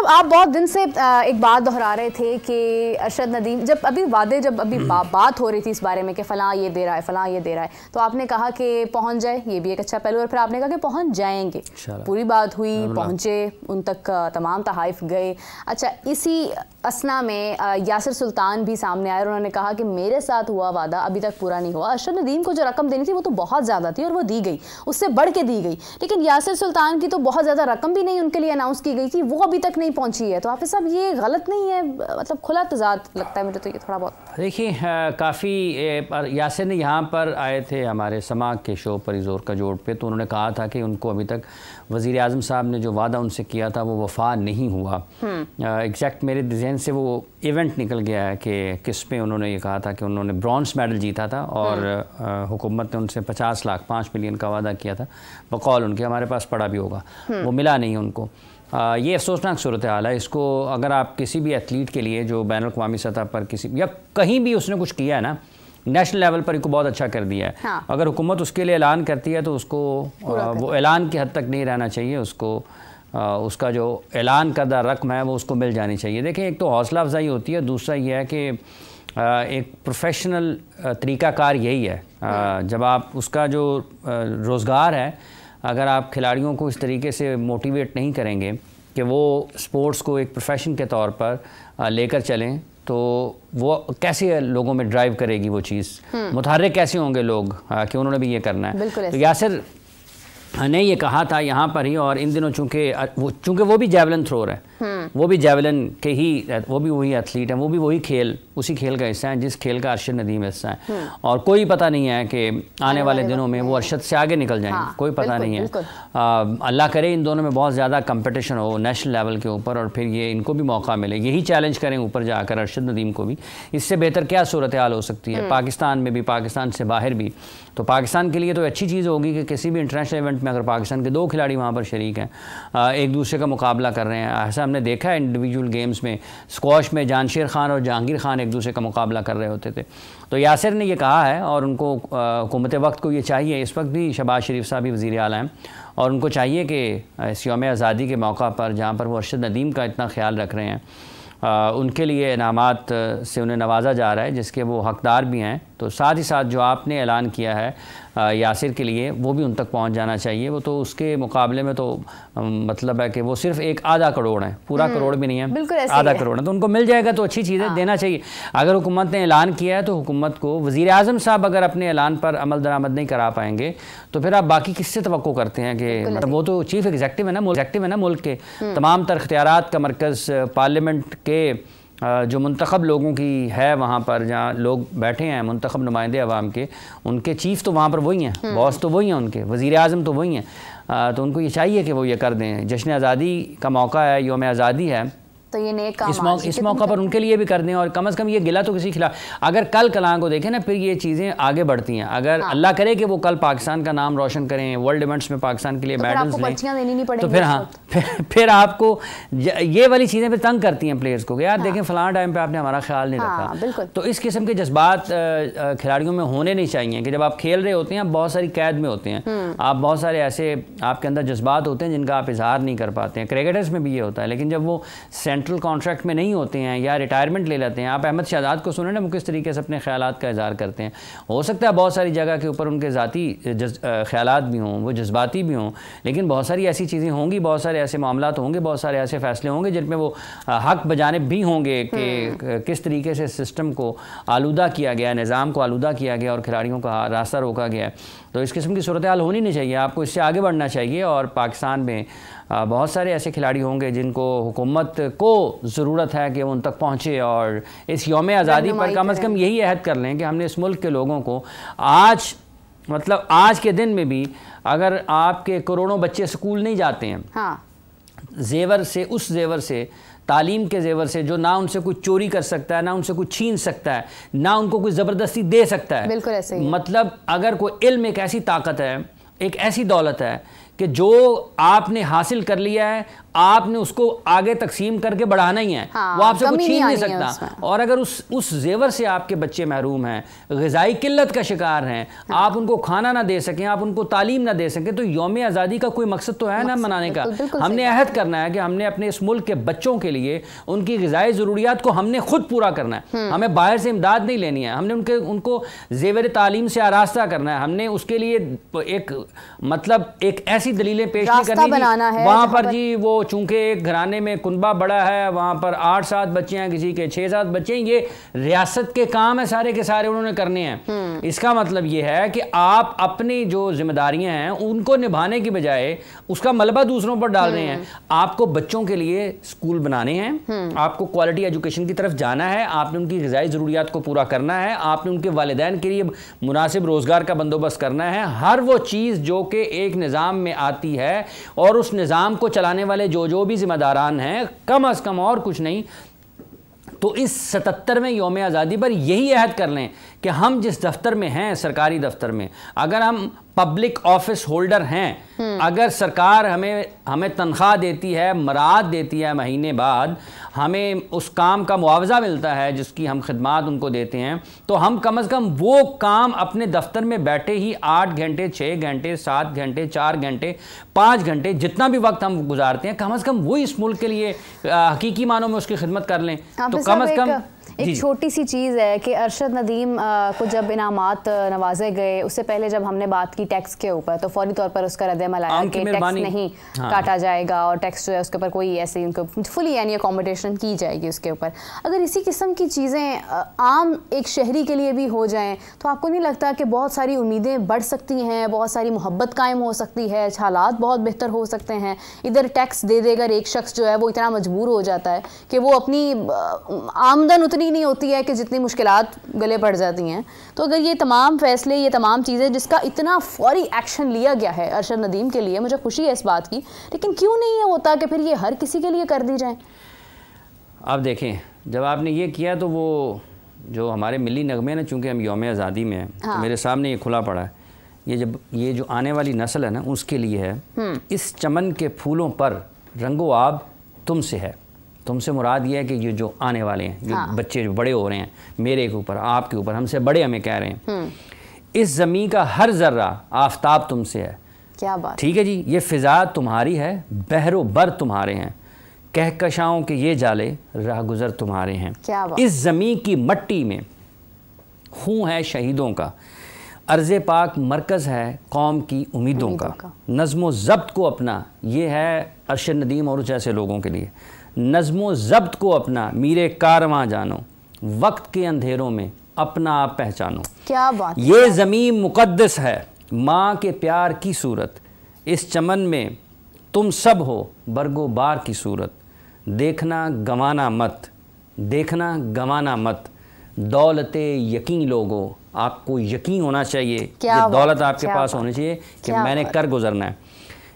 صاحب آپ بہت دن سے ایک بات دہرا رہے تھے کہ ارشد ندیم جب ابھی بات ہو رہی تھی اس بارے میں کہ فلاں یہ دے رہا ہے فلاں یہ دے رہا ہے تو آپ نے کہا کہ پہنچ جائے، یہ بھی ایک اچھا پہلو، اور پھر آپ نے کہا کہ پہنچ جائیں گے، پوری بات ہوئی، پہنچے، ان تک تمام تحائف گئے۔ اچھا اسی اسنا میں یاسر سلطان بھی سامنے آئے اور انہوں نے کہا کہ میرے ساتھ ہوا وعدہ ابھی تک پورا نہیں ہوا۔ ارشد ندیم کو جو رقم دینی تھی وہ تو بہت زیادہ تھی اور وہ دی گئی، اس سے بڑھ کے دی گئی، لیکن یاسر سلطان کی تو بہت زیادہ رقم بھی نہیں ان کے لیے اناؤنس کی گئی تھی، وہ ابھی تک نہیں پہنچی ہے۔ تو حافظ صاحب یہ غلط نہیں ہے؟ مطلب کھلا تضاد لگتا ہے مجھے تو یہ تھوڑا بہت۔ دیکھیے کافی یاسر نے یہاں پر آئے تھے ہمارے سماعت کے شو پر زور کا جوڑ پہ، تو انہوں نے کہا تھا کہ ان کو ابھی تک وزیر اعظم صاحب نے جو وعدہ ان سے کیا تھا وہ وفا نہیں ہوا۔ ایگزیکٹ میرے ذہن سے وہ ایونٹ نکل گیا ہے کہ کس پہ انہوں نے یہ کہا تھا کہ انہوں نے برونز میڈل جیتا تھا اور حکومت نے ان سے 50 لاکھ 5 ملین کا وعدہ کیا تھا بقول ان کے، ہمارے پاس پڑا بھی ہوگا، وہ ملا نہیں ان کو۔ یہ افسوسناک صورتحال ہے۔ اس کو اگر آپ کسی بھی ایتھلیٹ کے لیے جو بین الاقوامی سطح پر کسی یا کہیں بھی اس نے کچھ کیا ہے نا، نیشنل لیول پر کو بہت اچھا کر دیا ہے، اگر حکومت اس کے لیے اعلان کرتی ہے تو اس کو وہ اعلان کی حد تک نہیں رہنا چاہیے، اس کو اس کا جو اعلان کردہ رقم ہے وہ اس کو مل جانی چاہیے۔ دیکھیں ایک تو حوصلہ افزائی ہوتی ہے، دوسرا یہ ہے کہ ایک پروفیشنل طریقہ کار یہی ہے، جب آپ اس کا جو روزگار ہے اگر آپ کھلاڑیوں کو اس طریقے سے موٹیویٹ نہیں کریں گے کہ وہ سپورٹس کو ایک پروفیشن کے طور پر لے کر چلیں تو وہ کیسے لوگوں میں ڈرائیو کرے گی وہ چیز، متحرک کیسے ہوں گے لوگ کہ انہوں نے بھی یہ کرنا ہے۔ تو یاسر نے یہ کہا تھا یہاں پر ہی، اور ان دنوں چونکہ وہ بھی جیولن تھرور ہے، وہ بھی جیولن کے ہی، وہ بھی وہی ایتھلیٹ ہیں، وہ بھی وہی اسی کھیل کا حصہ ہیں جس کھیل کا ارشد ندیم حصہ ہے، اور کوئی پتہ نہیں ہے کہ آنے والے دنوں میں وہ ارشد سے آگے نکل جائیں گے، کوئی پتہ نہیں ہے۔ اللہ کرے ان دونوں میں بہت زیادہ کمپٹیشن ہو نیشنل لیول کے اوپر اور پھر یہ ان کو بھی موقع ملے، یہی چیلنج کریں اوپر جا کر ارشد ندیم کو بھی۔ اس سے بہتر کیا صورتحال ہو سکتی ہے پاکستان میں بھی، پاکستان سے باہر بھی؟ تو پاکستان کے لیے تو اچھی چیز ہوگی کہ کسی بھی انٹرنیشنل ایونٹ میں اگر پاکستان کے 2 کھلاڑی وہاں پر شریک ہیں، ایک دوسرے کا مقابلہ کر رہے ہیں، ایسا ہم نے دیکھا ہے انڈیویجول گیمز میں، اسکواش میں جانشیر خان اور جہانگیر خان ایک دوسرے کا مقابلہ کر رہے ہوتے تھے۔ تو یاسر نے یہ کہا ہے اور ان کو حکومت وقت کو یہ چاہیے، اس وقت بھی شہباز شریف صاحب بھی وزیر اعلیٰ ہیں اور ان کو چاہیے کہ اس یوم آزادی کے موقع پر جہاں پر وہ ارشد ندیم کا اتنا خیال رکھ رہے ہیں، ان کے لیے انعامات سے انہیں نوازا جا رہا ہے جس کے وہ حقدار بھی ہیں، تو ساتھ ہی ساتھ جو آپ نے اعلان کیا ہے یاسر کے لیے وہ بھی ان تک پہنچ جانا چاہیے۔ وہ تو اس کے مقابلے میں تو مطلب ہے کہ وہ صرف ایک آدھا کروڑ ہے، پورا کروڑ بھی نہیں ہے، آدھا کروڑ ہے، تو ان کو مل جائے گا تو اچھی چیز ہے، دینا چاہیے۔ اگر حکومت نے اعلان کیا ہے تو حکومت کو، وزیر اعظم صاحب اگر اپنے اعلان پر عمل درآمد نہیں کرا پائیں گے تو پھر آپ باقی کس سے توقع کرتے ہیں کہ وہ تو چیف ایگزیکٹو ہے نا ملک کے، تمام تر اختیارات کا مرکز، پارلیمنٹ کے جو منتخب لوگوں کی ہے وہاں پر جہاں لوگ بیٹھے ہیں منتخب نمائندے عوام کے، ان کے چیف تو وہاں پر وہی ہیں، باس تو وہی ہیں، ان کے وزیر اعظم تو وہی ہیں، تو ان کو یہ چاہیے کہ وہ یہ کر دیں۔ جشن آزادی کا موقع ہے، یوم آزادی ہے، تو یہ نیک کام اس موقع پر ان کے لیے بھی کر دیں، اور کم از کم یہ گلہ تو کسی خلاف، اگر کل کلاں کو دیکھیں نا پھر یہ چیزیں آگے بڑھتی ہیں، اگر اللہ کرے کہ وہ کل پاکستان کا نام روشن کریں، ورلڈ ایونٹس میں پاکستان کے لیے میڈلز لیں، تو پھر آپ کو یہ والی چیزیں پھر تنگ کرتی ہیں پلیئرز کو کہ یار دیکھیں فلاں ٹائم پہ آپ نے ہمارا خیال نہیں رکھا۔ تو اس قسم کے جذبات کھلاڑیوں میں ہونے نہیں چاہیے کہ جب آپ کھیل رہے ہوتے ہیں آپ بہت ساری قید میں ہوتے ہیں، آپ بہت سارے ایسے آپ کے اندر جذبات ہوتے ہیں جن کا آپ اظہار نہیں کر پاتے ہیں، کرکٹرز میں بھی یہ ہوتا ہے، لیکن جب وہ سینٹرل کانٹریکٹ میں نہیں ہوتے ہیں یا ریٹائرمنٹ لے لیتے ہیں، آپ احمد شہزاد کو سنیں نا وہ کس طریقے سے اپنے خیالات کا اظہار کرتے ہیں، ہو سکتا ہے بہت ساری جگہ کے اوپر ان کے ذاتی خیالات بھی ہوں، وہ جذباتی بھی ہوں، لیکن بہت ساری ایسی چیزیں ہوں گی، بہت سارے ایسے معاملات ہوں گے، بہت سارے ایسے فیصلے ہوں گے جن میں وہ حق بجانب بھی ہوں گے کہ کس طریقے سے سسٹم کو آلودہ کیا گیا، نظام کو آلودہ کیا گیا اور کھلاڑیوں کا راستہ روکا گیا۔ تو اس قسم کی صورتحال ہونی نہیں چاہیے، آپ کو اس سے آگے بڑھنا چاہیے، اور پاکستان میں بہت سارے ایسے کھلاڑی ہوں گے جن کو حکومت کو ضرورت ہے کہ وہ ان تک پہنچے، اور اس یوم آزادی پر کم از کم یہی عہد کر لیں کہ ہم نے اس ملک کے لوگوں کو آج کے دن میں بھی اگر آپ کے کروڑوں بچے سکول نہیں جاتے ہیں، اس زیور سے تعلیم کے زیور سے جو نہ ان سے کوئی چوری کر سکتا ہے، نہ ان سے کوئی چھین سکتا ہے، نہ ان کو کوئی زبردستی دے سکتا ہے، بالکل ایسے ہی، مطلب اگر کوئی علم ایک ایسی طاقت ہے، ایک ایسی دولت ہے کہ جو آپ نے حاصل کر لیا ہے آپ نے اس کو آگے تقسیم کر کے بڑھانا ہی ہے, وہ آپ سے کچھ چھین نہیں سکتا. اور اگر اس زیور سے آپ کے بچے محروم ہیں, غذائی قلت کا شکار ہیں, آپ ان کو کھانا نہ دے سکیں, آپ ان کو تعلیم نہ دے سکیں, تو یوم آزادی کا کوئی مقصد تو ہے نا منانے کا. ہم نے عہد کرنا ہے کہ ہم نے اپنے اس ملک کے بچوں کے لیے ان کی غذائی ضروریات کو ہم نے خود پورا کرنا ہے. ہمیں باہر سے امداد نہیں لینی ہے, ہم نے ان کو زیور تعلیم سے آراستہ کرنا ہے. ہم نے اس کے لیے ایک ایسی دلیلیں پیش نہیں کرنی تھی وہاں پر جی وہ چونکہ ایک گھرانے میں کنبہ بڑا ہے, وہاں پر 8-7 بچے ہیں, کسی کے 6-7 بچے ہیں, یہ ریاست کے کام ہے سارے کے سارے انہوں نے کرنے ہیں. اس کا مطلب یہ ہے کہ آپ اپنی جو ذمہ داریاں ہیں ان کو نبھانے کی بجائے اس کا ملبہ دوسروں پر ڈال رہے ہیں. آپ کو بچوں کے لیے اسکول بنانے ہیں, آپ کو کوالٹی ایجوکیشن کی طرف جانا ہے, آپ نے ان کی غذائی ضروریات کو پورا کرنا ہے, آپ نے ان کے والدین کے لیے مناسب روزگار کا بندوبست کرنا ہے. ہر وہ چیز جو کہ ایک نظام میں آتی ہے اور اس نظام کو چلانے والے جو بھی ذمہ داران ہیں, کم از کم اور کچھ نہیں تو اس 77ویں یوم آزادی پر یہی عہد کر لیں کہ ہم جس دفتر میں ہیں, سرکاری دفتر میں, اگر ہم پبلک آفس ہولڈر ہیں, اگر سرکار ہمیں تنخواہ دیتی ہے, مراعات دیتی ہے, مہینے بعد ہمیں اس کام کا معاوضہ ملتا ہے جس کی ہم خدمات ان کو دیتے ہیں, تو ہم کم از کم وہ کام اپنے دفتر میں بیٹھے ہی 8 گھنٹے 6 گھنٹے 7 گھنٹے 4 گھنٹے 5 گھنٹے جتنا بھی وقت ہم گزارتے ہیں, کم از کم وہ اس ملک کے لیے حقیقی معنوں میں اس کی خدمت کر لیں. تو کم از کم ایک چھوٹی سی چیز ہے کہ ارشد ندیم کو جب انعامات نوازے گئے, اس سے پہلے جب ہم نے بات کی ٹیکس کے اوپر, تو فوری طور پر اس کا رد عمل آیا کہ ٹیکس نہیں کاٹا جائے گا اور ٹیکس جو ہے اس کے اوپر کوئی ایسی ان کو فلی یعنی اکوموڈیشن کی جائے گی اس کے اوپر. اگر اسی قسم کی چیزیں عام ایک شہری کے لیے بھی ہو جائیں تو آپ کو نہیں لگتا کہ بہت ساری امیدیں بڑھ سکتی ہیں, بہت ساری محبت قائم ہو سکتی ہے, حالات بہت بہتر ہو سکتے ہیں؟ ادھر ٹیکس دے اگر ایک شخص جو ہے وہ اتنا مجبور ہو جاتا ہے کہ وہ اپنی آمدن اتنی نہیں ہوتی ہے کہ جتنی مشکلات گلے پڑ جاتی ہیں, تو اگر یہ تمام فیصلے, یہ تمام چیزیں جس کا اتنا فوری ایکشن لیا گیا ہے ارشد ندیم کے لیے, مجھے خوشی ہے اس بات کی, لیکن کیوں نہیں یہ ہوتا کہ پھر یہ ہر کسی کے لیے کر دی جائیں؟ آپ دیکھیں, جب آپ نے یہ کیا تو وہ جو ہمارے ملی نغمے نا, چونکہ ہم یوم آزادی میں ہیں تو میرے سامنے یہ کھلا پڑا ہے, یہ جو آنے والی نسل ہے نا اس کے لیے ہے. اس چمن کے پھولوں پر رنگ و آب تم سے ہے. تم سے مراد یہ ہے کہ یہ جو آنے والے ہیں, جو بچے جو بڑے ہو رہے ہیں, میرے کے اوپر, آپ کے اوپر, ہم سے بڑے ہمیں کہہ رہے ہیں, اس زمین کا ہر ذرہ آفتاب تم سے ہے. کیا بات, ٹھیک ہے جی, یہ فضا تمہاری ہے, بحر و بر تمہارے ہیں, کہکشاؤں کے یہ جالے راہ گزر تمہارے ہیں. اس زمین کی مٹی میں خون ہے شہیدوں کا, ارض پاک مرکز ہے قوم کی امیدوں کا. نظم و ضبط کو اپنا, یہ ہے ارشد ندیم اور جیسے لوگوں کے لیے, نظم و ضبط کو اپنا میرے کارواں جانو, وقت کے اندھیروں میں اپنا آپ پہچانو. کیا بات, یہ زمین مقدس ہے ماں کے پیار کی صورت, اس چمن میں تم سب ہو برگ و بار کی صورت. دیکھنا گنوانا مت, دیکھنا گنوانا مت, دولت یقین لوگو, آپ کو یقین ہونا چاہیے, یہ دولت آپ کے پاس ہونی چاہیے کہ میں نے کر گزرنا ہے.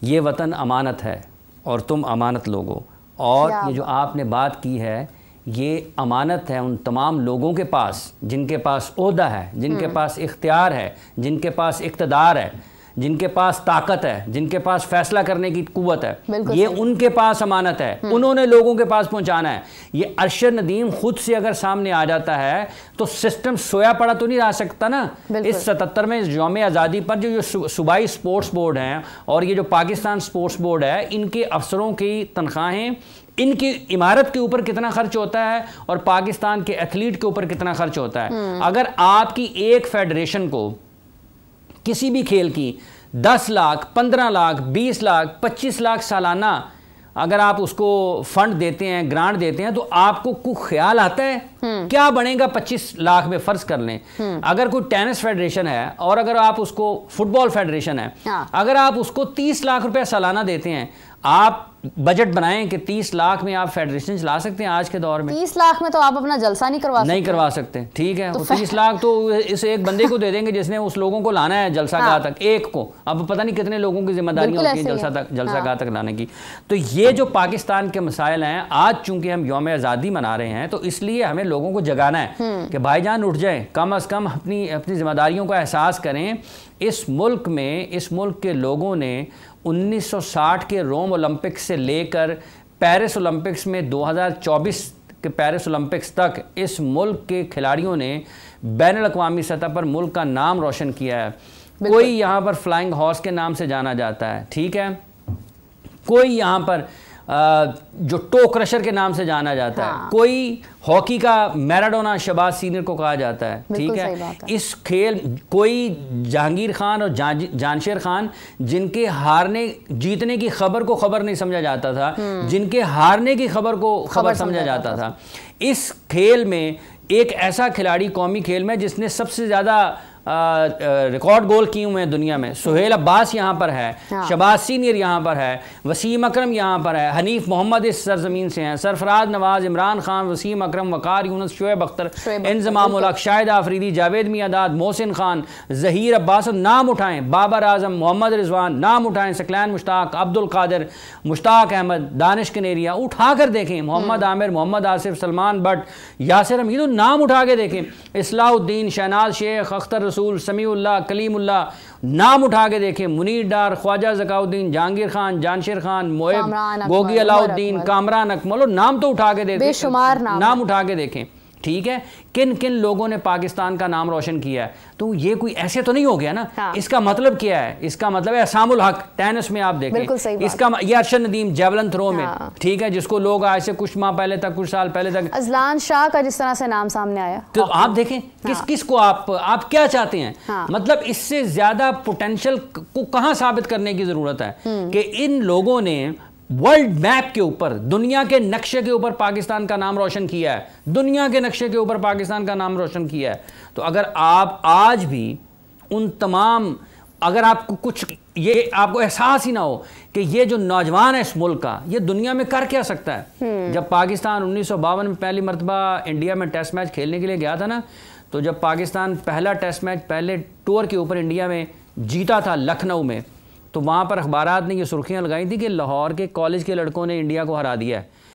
یہ وطن امانت ہے اور تم امانت لوگو, اور یہ جو آپ نے بات کی ہے یہ امانت ہے ان تمام لوگوں کے پاس جن کے پاس عہدہ ہے, جن کے پاس اختیار ہے, جن کے پاس اقتدار ہے, جن کے پاس طاقت ہے, جن کے پاس فیصلہ کرنے کی قوت ہے. یہ ان کے پاس امانت ہے, انہوں نے لوگوں کے پاس پہنچانا ہے. یہ ارشد ندیم خود سے اگر سامنے آ جاتا ہے تو سسٹم سویا پڑا تو نہیں رہ سکتا نا. اس 77ویں یوم آزادی پر جو صوبائی سپورٹس بورڈ ہیں اور یہ جو پاکستان سپورٹس بورڈ ہے, ان کے افسروں کی تنخواہیں, ان کی عمارت کے اوپر کتنا خرچ ہوتا ہے اور پاکستان کے ایتھلیٹ کے اوپر کتنا خرچ ہوتا ہے. اگر آپ کی ایک فیڈریشن کو کسی بھی کھیل کی 10 لاکھ 15 لاکھ 20 لاکھ 25 لاکھ سالانہ اگر آپ اس کو فنڈ دیتے ہیں, گرانٹ دیتے ہیں, تو آپ کو کوئی خیال آتا ہے کیا بنے گا 25 لاکھ میں؟ فرض کر لیں اگر کوئی ٹینس فیڈریشن ہے اور اگر آپ اس کو فٹ بال فیڈریشن ہے, اگر آپ اس کو 30 لاکھ روپے سالانہ دیتے ہیں, آپ بجٹ بنائیں کہ 30 لاکھ میں آپ فیڈریشن چلا سکتے ہیں آج کے دور میں. 30 لاکھ میں تو آپ اپنا جلسہ نہیں کروا سکتے. ٹھیک ہے, 30 لاکھ تو اس ایک بندے کو دے دیں گے جس نے اس لوگوں کو لانا ہے جلسہ گاہ تک, ایک کو. اب پتہ نہیں کتنے لوگوں کی ذمہ داریاں ہوتی ہیں جلسہ گاہ تک لانے کی. تو یہ جو پاکستان کے مسائل ہیں, آج چونکہ ہم یوم آزادی منا رہے ہیں تو اس لیے ہمیں لوگوں کو جگانا ہے کہ بھائی جان اٹھ جائیں, کم از کم اپنی ذمہ داریوں کا احساس کریں. اس ملک میں, اس ملک کے لوگوں نے 1960 کے روم اولمپکس سے لے کر پیرس اولمپکس میں 2024 کے پیرس اولمپکس تک اس ملک کے کھلاڑیوں نے بین الاقوامی سطح پر ملک کا نام روشن کیا ہے۔ کوئی یہاں پر فلائنگ ہارس کے نام سے جانا جاتا ہے، ٹھیک ہے، کوئی یہاں پر جو ٹو کرشر کے نام سے جانا جاتا ہے، کوئی ہاکی کا میراڈونا شہباز سینئر کو کہا جاتا ہے، ٹھیک ہے۔ اس کھیل کوئی جہانگیر خان اور جانشیر خان جن کے ہارنے جیتنے کی خبر کو خبر نہیں سمجھا جاتا تھا، جن کے ہارنے کی خبر کو خبر سمجھا جاتا تھا۔ اس کھیل میں ایک ایسا کھلاڑی قومی کھیل میں جس نے سب سے زیادہ ریکارڈ گول کیے ہوئے ہیں دنیا میں، سہیل عباس یہاں پر ہے، شہباز سینئر یہاں پر ہے، وسیم اکرم یہاں پر ہے، حنیف محمد اس سرزمین سے ہیں، سرفراز نواز، عمران خان، وسیم اکرم، وقار یونس، شعیب اختر، انضمام الحق، شاہد آفریدی، جاوید میاں، محسن خان، ظہیر عباس، نام اٹھائیں، بابر اعظم، محمد رضوان، نام اٹھائیں، ثقلین مشتاق، عبد القادر، مشتاق احمد، دانش کنیریا، اٹھا کر دیکھیں، محمد عامر، محمد آصف، سلمان بٹ، یاسر حمید، نام اٹھا کے دیکھیں، اصلاح الدین، شہناز شیخ، اختر رسول، سمیع اللہ، کلیم اللہ، نام اٹھا کے دیکھیں، منیر ڈار، خواجہ ذکاء الدین، جہانگیر خان، جانشیر خان، موہب، گوگی علاء الدین، کامران اکمل، نام تو اٹھا کے دیکھیں، بے شمار نام اٹھا کے دیکھیں، ٹھیک ہے، کن کن لوگوں نے پاکستان کا نام روشن کیا ہے۔ تو یہ کوئی ایسے تو نہیں ہو گیا نا، اس کا مطلب کیا ہے؟ اس کا مطلب ہے اسام الحق ٹینس میں آپ دیکھیں، اس کا یہ ارشد ندیم جیولن تھرو میں، ٹھیک ہے، جس کو لوگ آج سے کچھ ماہ پہلے تک، کچھ سال پہلے تک، اذلان شاہ کا جس طرح سے نام سامنے آیا، تو آپ دیکھیں کس کو آپ کیا چاہتے ہیں؟ مطلب اس سے زیادہ پوٹینشل کو کہاں ثابت کرنے کی ضرورت ہے کہ ان لوگوں نے ورلڈ میپ کے اوپر، دنیا کے نقشے کے اوپر پاکستان کا نام روشن کیا ہے، دنیا کے نقشے کے اوپر پاکستان کا نام روشن کیا ہے۔ تو اگر آپ آج بھی ان تمام، اگر آپ کو کچھ یہ آپ کو احساس ہی نہ ہو کہ یہ جو نوجوان ہے اس ملک کا، یہ دنیا میں کر کیا سکتا ہے۔ جب پاکستان 1952 میں پہلی مرتبہ انڈیا میں ٹیسٹ میچ کھیلنے کے لیے گیا تھا نا، تو جب پاکستان پہلا ٹیسٹ میچ پہلے ٹور کے اوپر انڈیا میں جیتا تھا لکھنؤ میں، تو وہاں پر اخبارات نے یہ سرخیاں لگائی تھی کہ لاہور کے کالج کے لڑکوں نے انڈیا کو ہرا دیا ہے۔